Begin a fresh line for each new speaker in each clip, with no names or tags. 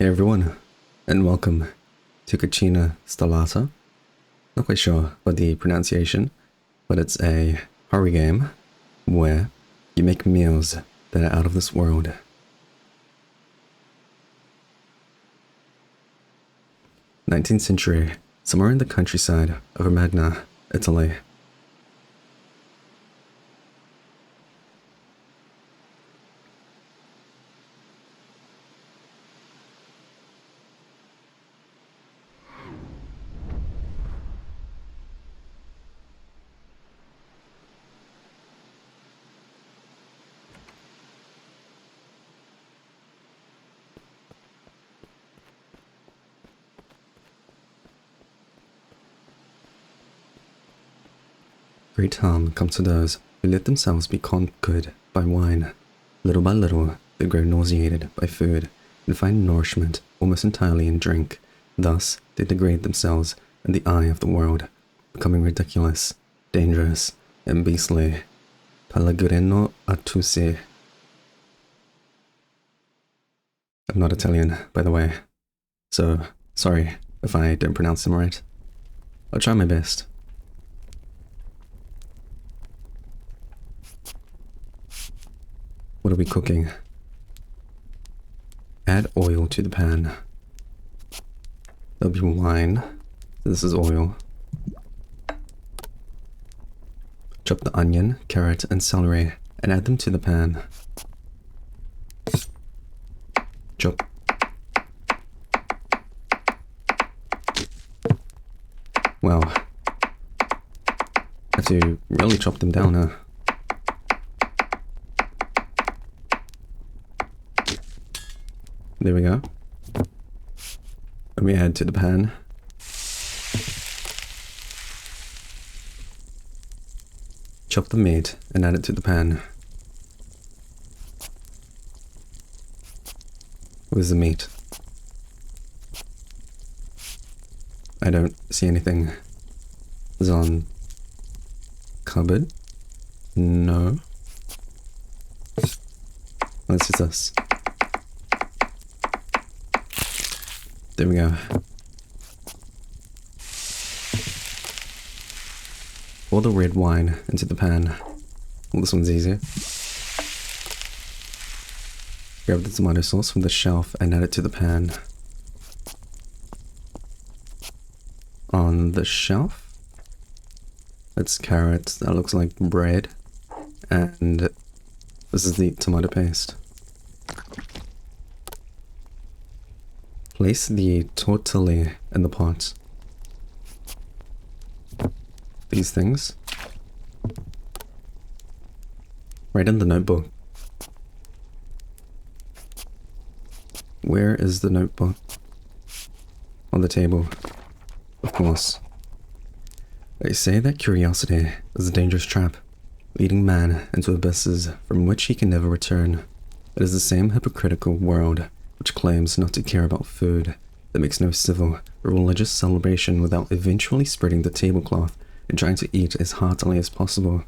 Hey everyone, and welcome to Cucina Stellata. Not quite sure about the pronunciation, but it's a horror game where you make meals that are out of this world. 19th century, somewhere in the countryside of Romagna, Italy. Great harm comes to those who let themselves be conquered by wine. Little by little, they grow nauseated by food and find nourishment almost entirely in drink. Thus, they degrade themselves in the eye of the world, becoming ridiculous, dangerous, and beastly. Pellegrino Artusi. I'm not Italian, by the way, so sorry if I don't pronounce them right. I'll try my best. What are we cooking? Add oil to the pan. There'll be wine. This is oil. Chop the onion, carrot, and celery and add them to the pan. Chop. Wow. Have to really chop them down, huh? There we go. And we add to the pan. Chop the meat and add it to the pan. Where's the meat? I don't see anything. Is it on cupboard? No. What's this? There we go. Pour the red wine into the pan. Well, this one's easier. Grab the tomato sauce from the shelf and add it to the pan. On the shelf, it's carrots. That looks like bread. And this is the tomato paste. Place the tortilli in the pot. These things. Write in the notebook. Where is the notebook? On the table. Of course. They say that curiosity is a dangerous trap, leading man into abysses from which he can never return. It is the same hypocritical world which claims not to care about food, that makes no civil or religious celebration without eventually spreading the tablecloth and trying to eat as heartily as possible.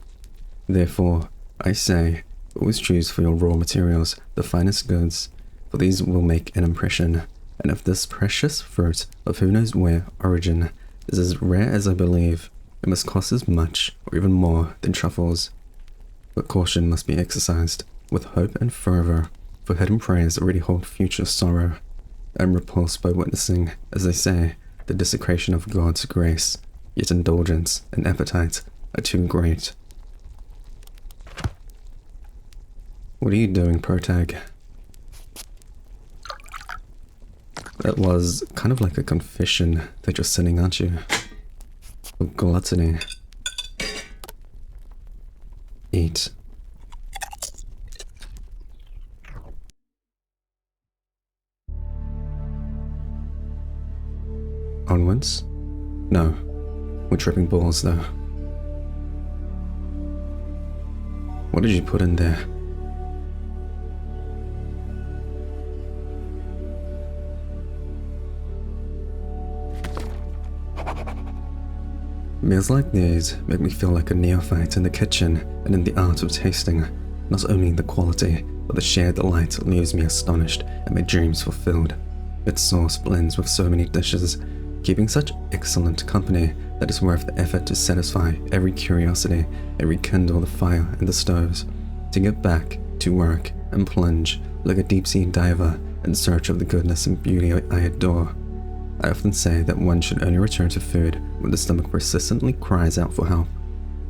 Therefore, I say, always choose for your raw materials the finest goods, for these will make an impression, and if this precious fruit of who knows where origin is as rare as I believe, it must cost as much or even more than truffles. But caution must be exercised with hope and fervor, for hidden prayers already hold future sorrow. I am repulsed by witnessing, as they say, the desecration of God's grace, yet indulgence and appetite are too great. What are you doing, Protag? That was kind of like a confession that you're sinning, aren't you? Of gluttony. Eat. Onwards? No. We're tripping balls, though. What did you put in there? Meals like these make me feel like a neophyte in the kitchen and in the art of tasting. Not only the quality, but the sheer delight leaves me astonished and my dreams fulfilled. Its sauce blends with so many dishes, keeping such excellent company that it's worth the effort to satisfy every curiosity and rekindle the fire in the stoves, to get back to work and plunge like a deep-sea diver in search of the goodness and beauty I adore. I often say that one should only return to food when the stomach persistently cries out for help.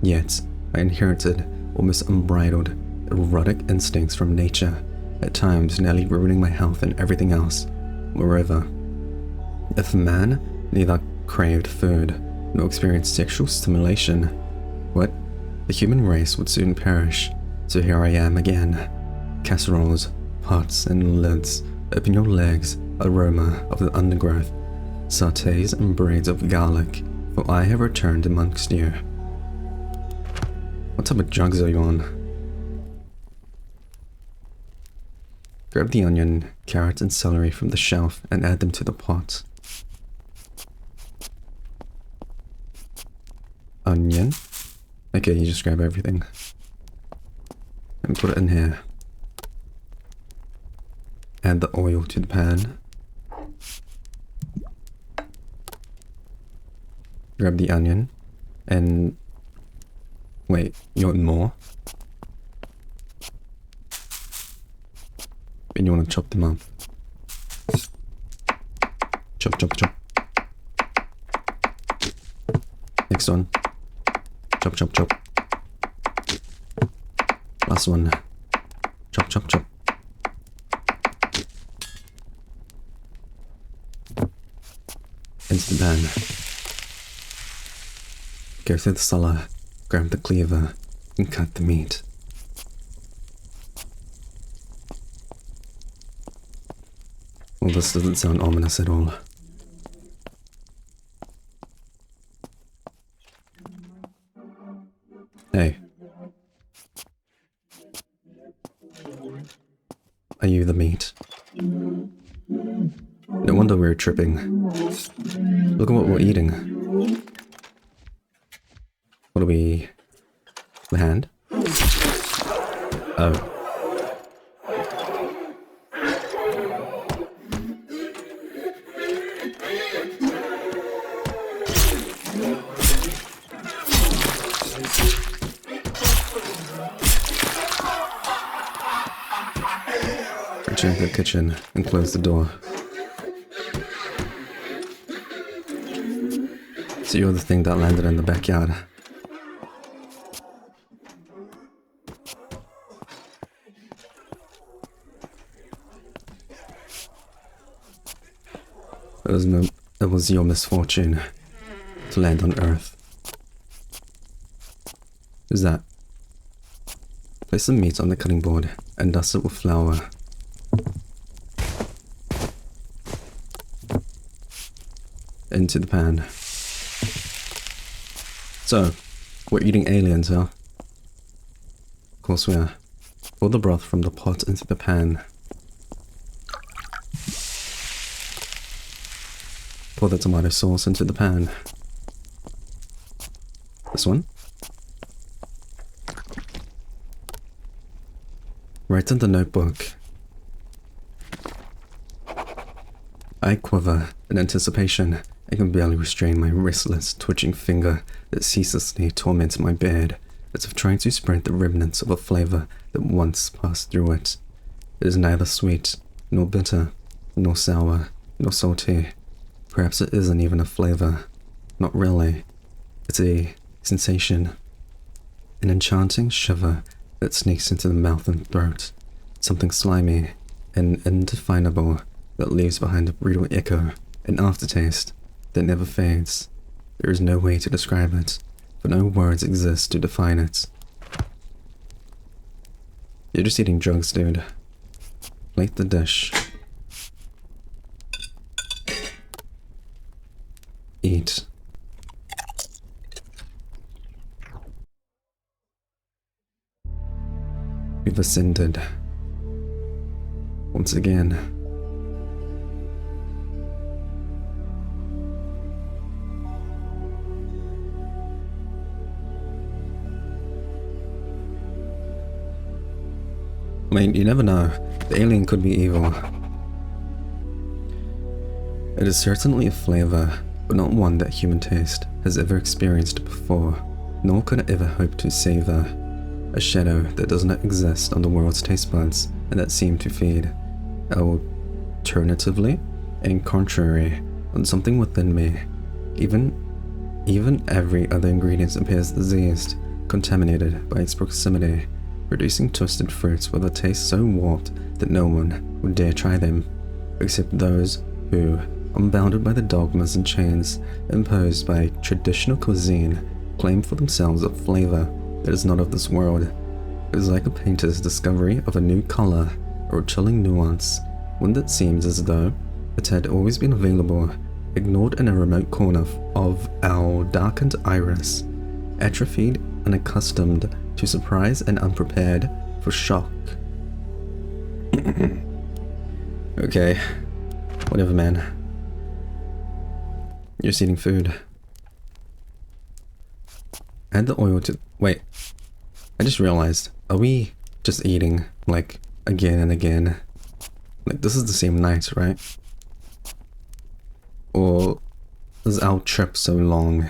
Yet, I inherited almost unbridled erotic instincts from nature, at times nearly ruining my health and everything else. Moreover, if man neither craved food nor experienced sexual stimulation, what? The human race would soon perish. So here I am again. Casseroles, pots, and lids. Open your legs, aroma of the undergrowth. Sautés and braids of garlic, for I have returned amongst you. What type of jugs are you on? Grab the onion, carrot, and celery from the shelf and add them to the pot. Onion? Okay, you just grab everything. And put it in here. Add the oil to the pan. Grab the onion and... Wait, you want more? And you want to chop them up. Chop, chop, chop. Next one. Chop, chop, chop. Last one. Chop, chop, chop. Into the pan. Go through the cellar, grab the cleaver, and cut the meat. Well, this doesn't sound ominous at all. Hey. Are you the meat? No wonder we're tripping. Look at what we're eating. What are we... The hand? Oh. Return to the kitchen and close the door. So you're the thing that landed in the backyard. It was your misfortune to land on Earth. Who's that? Place some meat on the cutting board and dust it with flour. Into the pan. So, we're eating aliens, huh? Of course we are. Pour the broth from the pot into the pan. Pour the tomato sauce into the pan. This one. Write in the notebook. I quiver in anticipation. I can barely restrain my restless, twitching finger that ceaselessly torments my beard, as if trying to spread the remnants of a flavor that once passed through it. It is neither sweet, nor bitter, nor sour, nor salty. Perhaps it isn't even a flavor. Not really. It's a sensation. An enchanting shiver that sneaks into the mouth and throat. Something slimy and indefinable that leaves behind a brutal echo, an aftertaste that never fades. There is no way to describe it, for no words exist to define it. You're just eating drugs, dude. Plate the dish. Eat. We've ascended. Once again. I mean, you never know. The alien could be evil. It is certainly a flavor, but not one that human taste has ever experienced before, nor could I ever hope to savor. A shadow that does not exist on the world's taste buds and that seem to feed. Alternatively, and contrary, on something within me. Even every other ingredient appears diseased, contaminated by its proximity, producing twisted fruits with a taste so warped that no one would dare try them, except those who, unbounded by the dogmas and chains imposed by traditional cuisine, claim for themselves a flavor that is not of this world. It is like a painter's discovery of a new color or a chilling nuance, one that seems as though it had always been available, ignored in a remote corner of our darkened iris, atrophied and unaccustomed to surprise and unprepared for shock. Okay, whatever, man. You're just eating food. Add the oil to... Wait, I just realized, are we just eating, like, again and again? Like, this is the same night, right? Or is our trip so long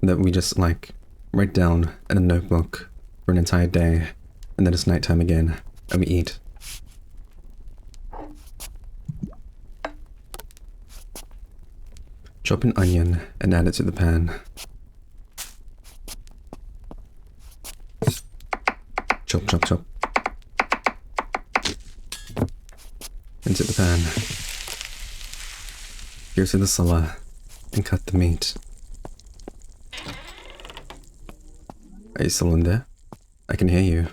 that we just, like, write down in a notebook for an entire day, and then it's nighttime again, and we eat? Chop an onion and add it to the pan. Chop, chop, chop. Into the pan. Go to the cellar and cut the meat. Are you still in there? I can hear you.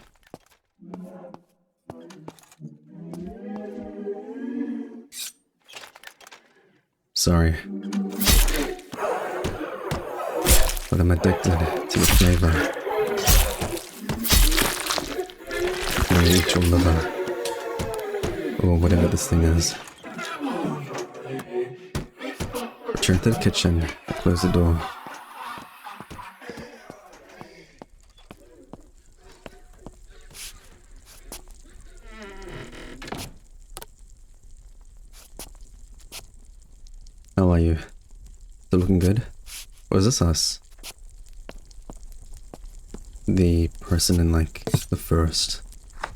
Sorry. But I'm addicted to the flavor. I'm gonna eat your liver. Or whatever this thing is. Return to the kitchen and close the door. How are you? Still looking good? Or is this us? The person in, like, the first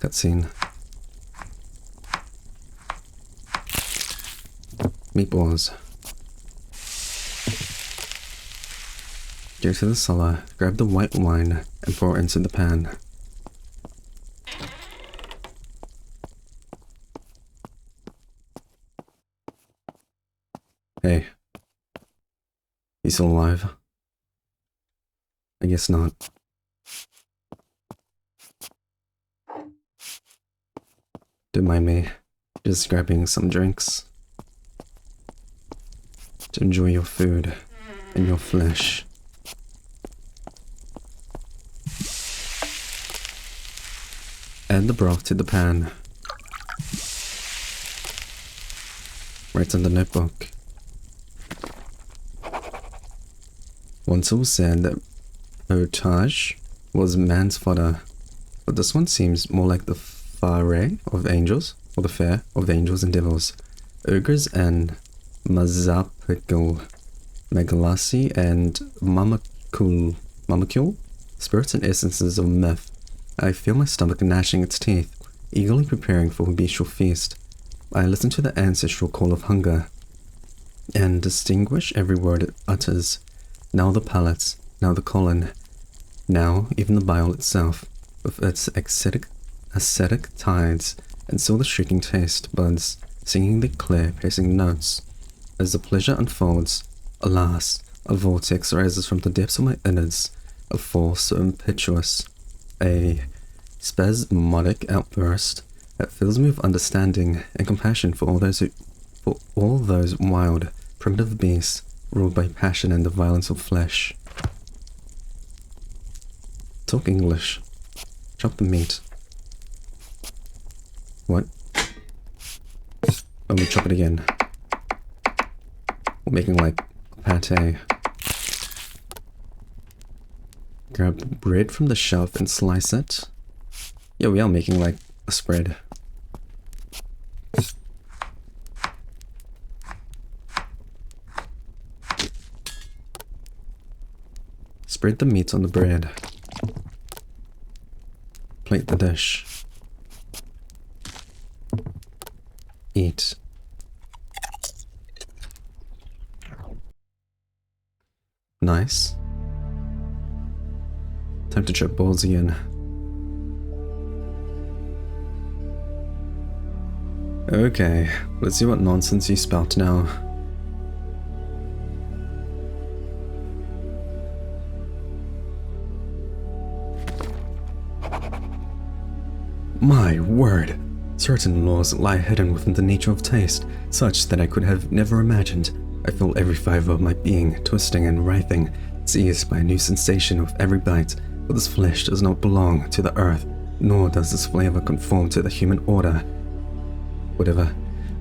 cutscene. Meatballs. Go to the cellar, grab the white wine, and pour it into the pan. Hey. You still alive? I guess not. Don't mind me, just grabbing some drinks to enjoy your food and your flesh. Add the broth to the pan. Write on the notebook. Once it was said that potage was man's fodder, but this one seems more like the fare of angels, or the fare of angels and devils, ogres and mazapikul, megalasi and mamakul, spirits and essences of myth. I feel my stomach gnashing its teeth, eagerly preparing for a bestial feast. I listen to the ancestral call of hunger, and distinguish every word it utters. Now the palate, now the colon, now even the bile itself, with its ascetic tides, and still the shrieking taste buds, singing the clear, piercing notes. As the pleasure unfolds, alas, a vortex rises from the depths of my innards, a force so impetuous, a spasmodic outburst that fills me with understanding and compassion for all those wild, primitive beasts ruled by passion and the violence of flesh. Talk English. Chop the meat. What? Oh, we chop it again. We're making like pate. Grab bread from the shelf and slice it. Yeah, we are making like a spread. Spread the meat on the bread. Plate the dish. Eat. Nice. Time to chop ballsy in. Okay, let's see what nonsense you spout now. My word! Certain laws lie hidden within the nature of taste, such that I could have never imagined. I feel every fibre of my being twisting and writhing, seized by a new sensation with every bite, for this flesh does not belong to the earth, nor does this flavour conform to the human order. Whatever,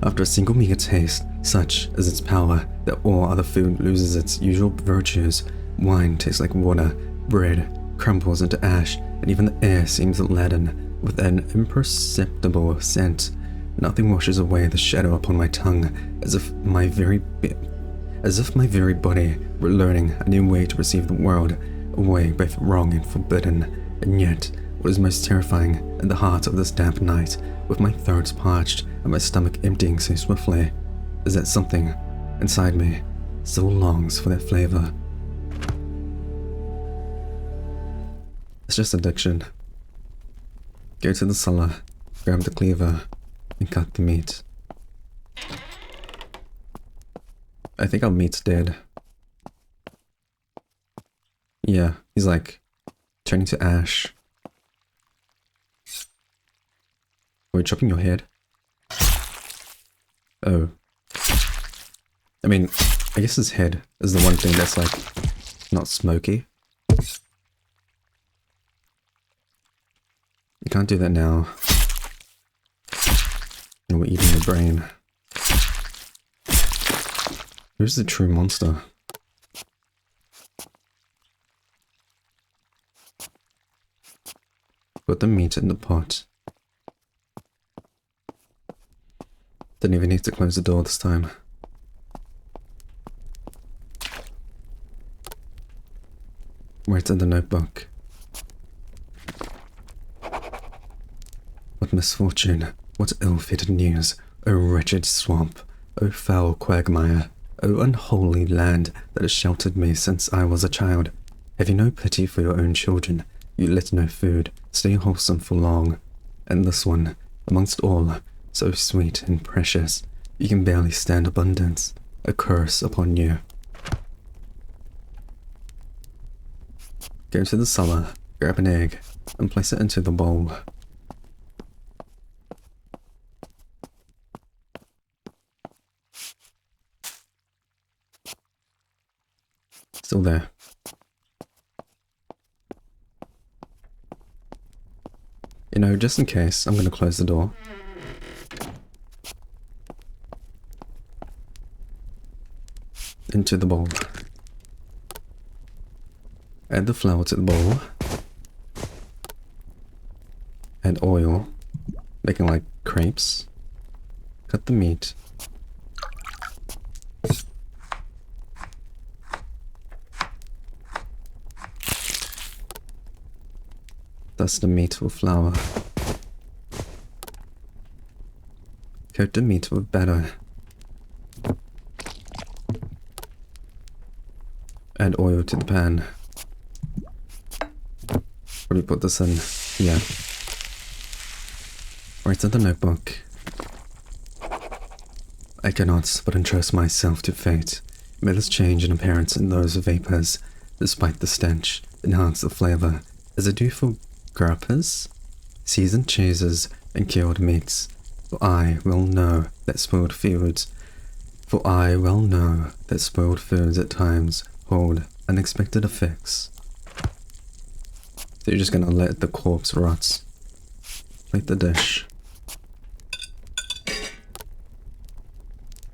after a single meager taste, such is its power that all other food loses its usual virtues. Wine tastes like water, bread crumbles into ash, and even the air seems leaden, with an imperceptible scent. Nothing washes away the shadow upon my tongue, as if my very body were learning a new way to receive the world, a way both wrong and forbidden. And yet, what is most terrifying in the heart of this damp night, with my throat parched and my stomach emptying so swiftly, is that something inside me still longs for that flavor. It's just addiction. Go to the cellar, grab the cleaver, and cut the meat. I think our meat's dead. Yeah, he's like turning to ash. Are we chopping your head? Oh. I mean, I guess his head is the one thing that's like not smoky. You can't do that now. And we're eating the brain. Who's the true monster? Put the meat in the pot. Didn't even need to close the door this time. Where's in the notebook? What misfortune, what ill-fated news, O wretched swamp, O foul quagmire, O unholy land that has sheltered me since I was a child. Have you no pity for your own children? You let no food stay wholesome for long. And this one, amongst all, so sweet and precious, you can barely stand abundance, a curse upon you. Go to the cellar, grab an egg, and place it into the bowl. Still there. You know, just in case, I'm gonna close the door. Into the bowl. Add the flour to the bowl. Add oil, making like crepes. Cut the meat. Dust the meat with flour. Coat the meat with batter. Add oil to the pan. Probably put this in here. Write in the notebook. I cannot but entrust myself to fate. May this change in appearance in those vapors, despite the stench, enhance the flavor, as I do for grappers, seasoned cheeses, and cured meats. For I well know that spoiled foods at times hold unexpected effects. So you're just gonna let the corpse rot. Plate the dish.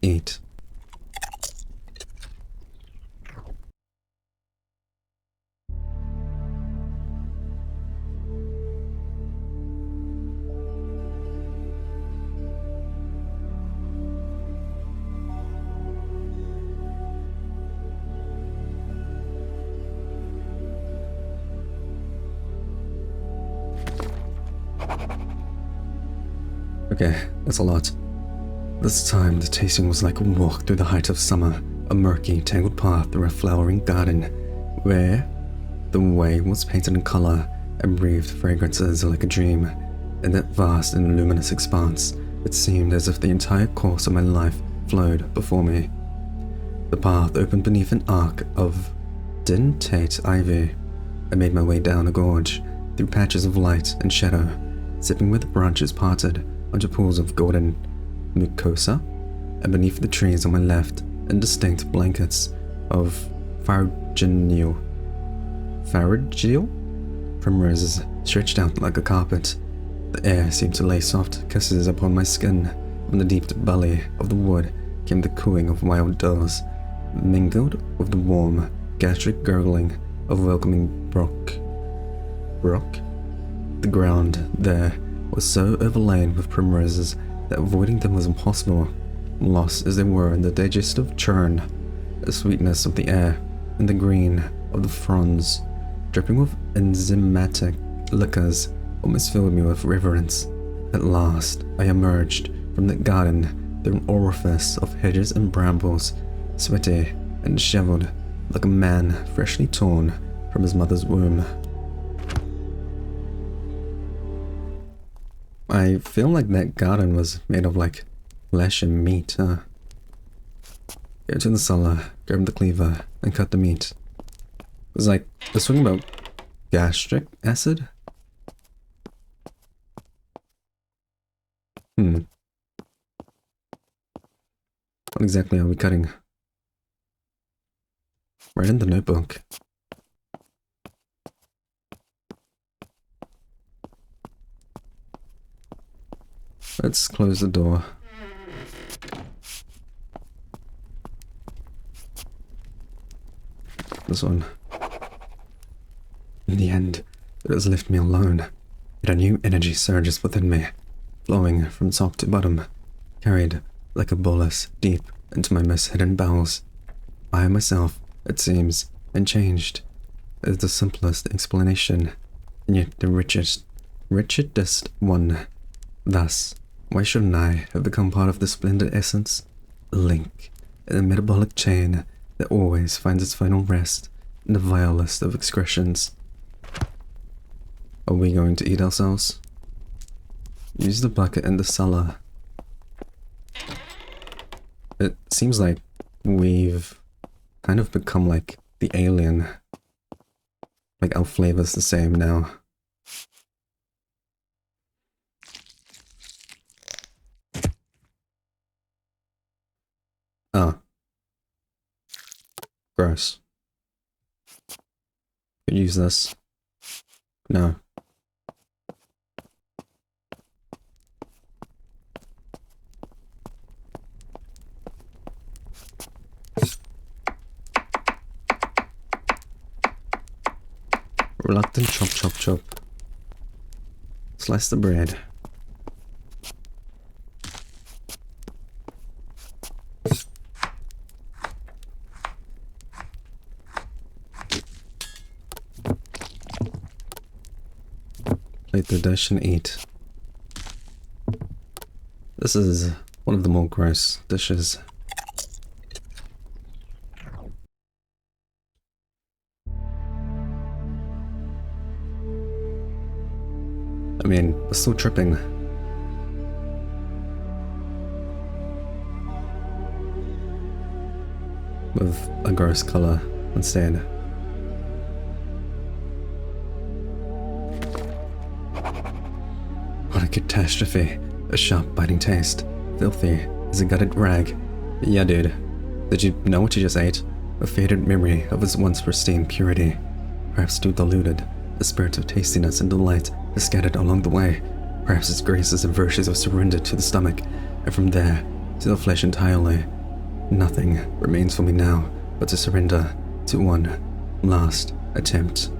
Eat. Okay, that's a lot. This time, the tasting was like a walk through the height of summer, a murky, tangled path through a flowering garden, where the way was painted in color and breathed fragrances like a dream. In that vast and luminous expanse, it seemed as if the entire course of my life flowed before me. The path opened beneath an arc of dentate ivy. I made my way down a gorge, through patches of light and shadow, sipping where the branches parted onto pools of golden mucosa, and beneath the trees on my left, indistinct blankets of faragio primroses stretched out like a carpet. The air seemed to lay soft kisses upon my skin. From the deep belly of the wood came the cooing of wild doves, mingled with the warm, gastric gurgling of welcoming brook. The ground there was so overlain with primroses that avoiding them was impossible, lost as they were in the digestive churn, the sweetness of the air, and the green of the fronds, dripping with enzymatic liquors, almost filled me with reverence. At last, I emerged from that garden through an orifice of hedges and brambles, sweaty and disheveled, like a man freshly torn from his mother's womb. I feel like that garden was made of like flesh and meat, huh? Go to the cellar, grab the cleaver, and cut the meat. It was like, they're talking about gastric acid? What exactly are we cutting? Right in the notebook. Let's close the door. This one. In the end, it has left me alone. Yet a new energy surges within me, flowing from top to bottom, carried like a bolus deep into my most hidden bowels. I myself, it seems, unchanged, is the simplest explanation, and yet the richest one. Thus, why shouldn't I have become part of the splendid essence, a link in a metabolic chain that always finds its final rest in the vilest of excretions? Are we going to eat ourselves? Use the bucket in the cellar. It seems like we've kind of become like the alien. Like our flavor's the same now. Ah. Gross. Could use this. No. Reluctant chop chop chop. Slice the bread. Plate the dish and eat. This is one of the more gross dishes. I mean, we're still tripping. With a gross color instead. What a catastrophe. A sharp, biting taste. Filthy as a gutted rag. Yeah, dude. Did you know what you just ate? A faded memory of its once pristine purity. Perhaps too diluted. The spirit of tastiness and delight is scattered along the way. Perhaps its graces and virtues are surrendered to the stomach, and from there, to the flesh entirely. Nothing remains for me now but to surrender to one last attempt.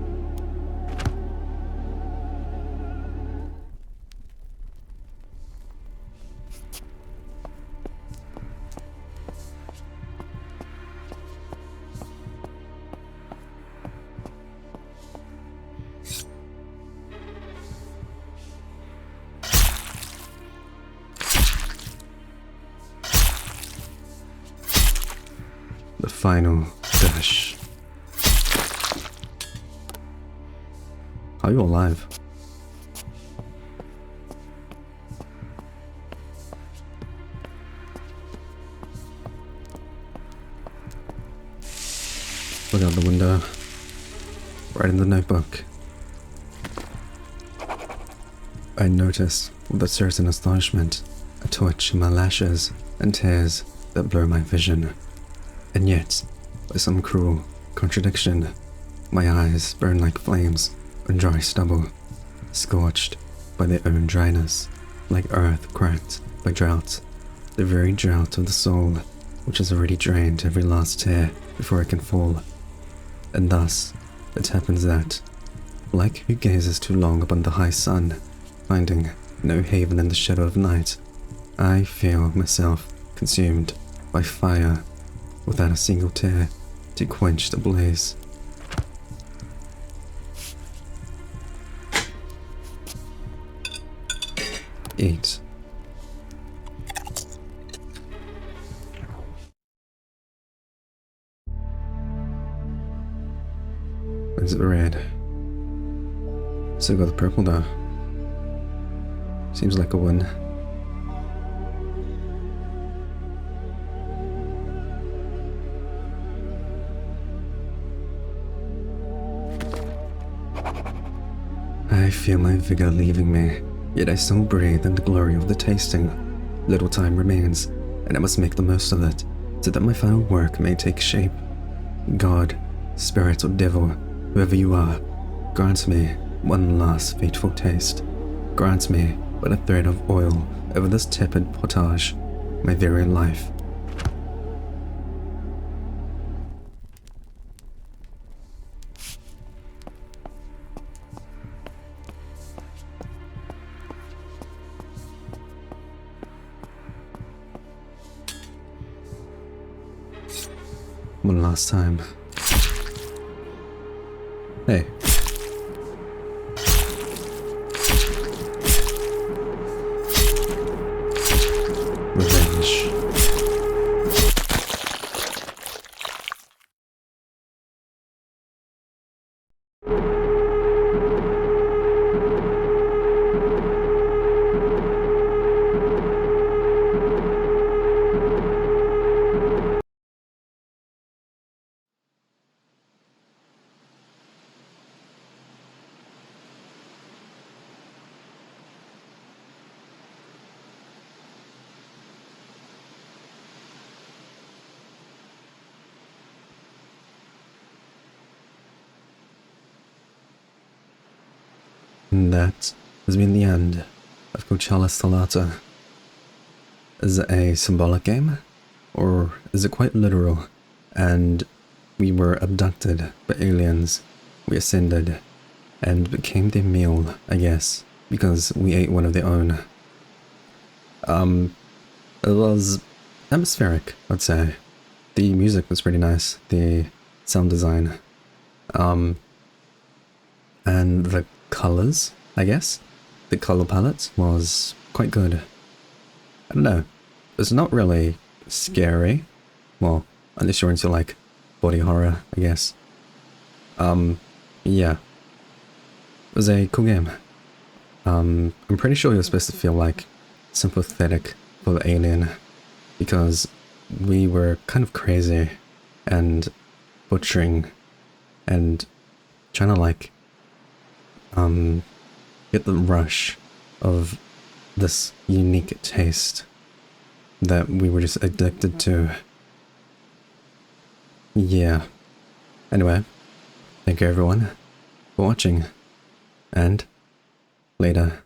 the final dish. How are you alive? Look out the window. Right in the notebook. I notice, with a certain astonishment, a twitch in my lashes and tears that blur my vision. And yet, by some cruel contradiction, my eyes burn like flames on dry stubble, scorched by their own dryness, like earth cracked by drought, the very drought of the soul, which has already drained every last tear before it can fall. And thus, it happens that, like who gazes too long upon the high sun, finding no haven in the shadow of night, I feel myself consumed by fire, without a single tear to quench the blaze. Eat. Is it red? Still got the purple though. Seems like a win. I feel my vigor leaving me, yet I still breathe in the glory of the tasting. Little time remains, and I must make the most of it, so that my final work may take shape. God, spirit or devil, whoever you are, grant me one last fateful taste. Grant me but a thread of oil over this tepid potage, my very life. One last time. Hey. Revenge. And that has been the end of Cucina Stellata. Is it a symbolic game? Or is it quite literal? And we were abducted by aliens, we ascended, and became their meal, I guess, because we ate one of their own. It was atmospheric, I'd say. The music was pretty nice, the sound design. And the colors, I guess. The color palette was quite good. I don't know. It's not really scary. Well, unless you're into like body horror, I guess. Yeah. It was a cool game. I'm pretty sure you're supposed to feel like sympathetic for the alien because we were kind of crazy and butchering and trying to like get the rush of this unique taste that we were just addicted to. Yeah. Anyway, thank you everyone for watching, and later.